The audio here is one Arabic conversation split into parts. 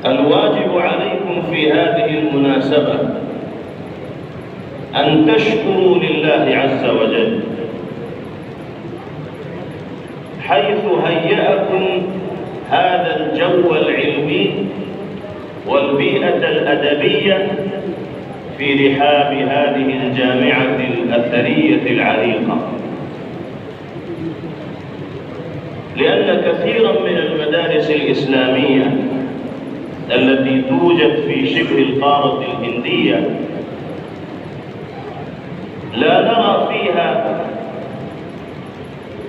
الواجب عليكم في هذه المناسبة أن تشكروا لله عز وجل حيث هيأكم هذا الجو العلمي والبيئة الأدبية في رحاب هذه الجامعة الأثرية العريقة، لأن كثيرا من المدارس الإسلامية التي توجد في شبه القارة الهندية لا نرى فيها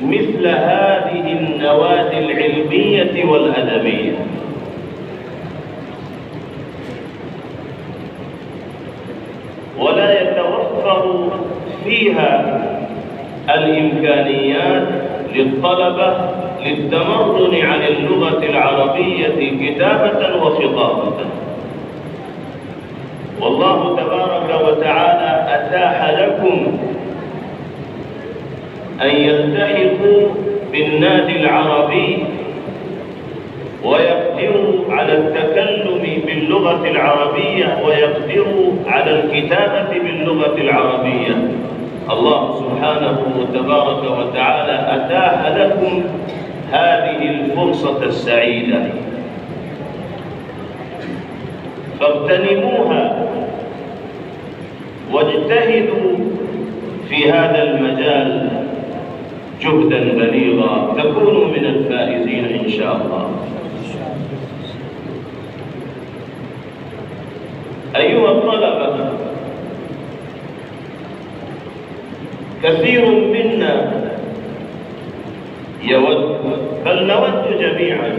مثل هذه النوادي العلمية والأدبية. ولا يتوفر فيها الإمكانيات للطلبة للتمرن على اللغة العربية كتابة وخطابة. والله تبارك وتعالى أتاح لكم أن يلتحقوا بالنادي العربي ويقدروا على التكلم باللغة العربية ويقدروا على الكتابة باللغة العربية. الله سبحانه وتبارك وتعالى أتاح لكم هذه الفرصة السعيدة، فاغتنموها واجتهدوا في هذا المجال جهدا بليغا تكونوا من الفائزين إن شاء الله. أيها الطلبة، كثير منا يود، بل نود جميعا،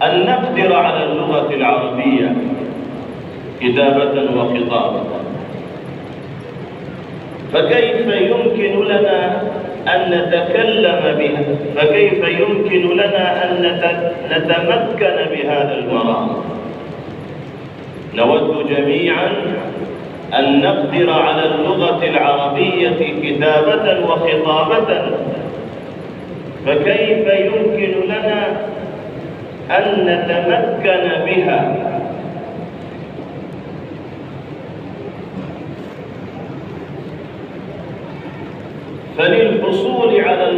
أن نقدر على اللغة العربية كتابة وخطابة، فكيف يمكن لنا أن نتكلم بها؟ فكيف يمكن لنا أن نتمكن بهذا المرام؟ نود جميعا أن نقدر على اللغة العربية كتابة وخطابة، فكيف يمكن لنا أن نتمكن بها؟ فللحصول على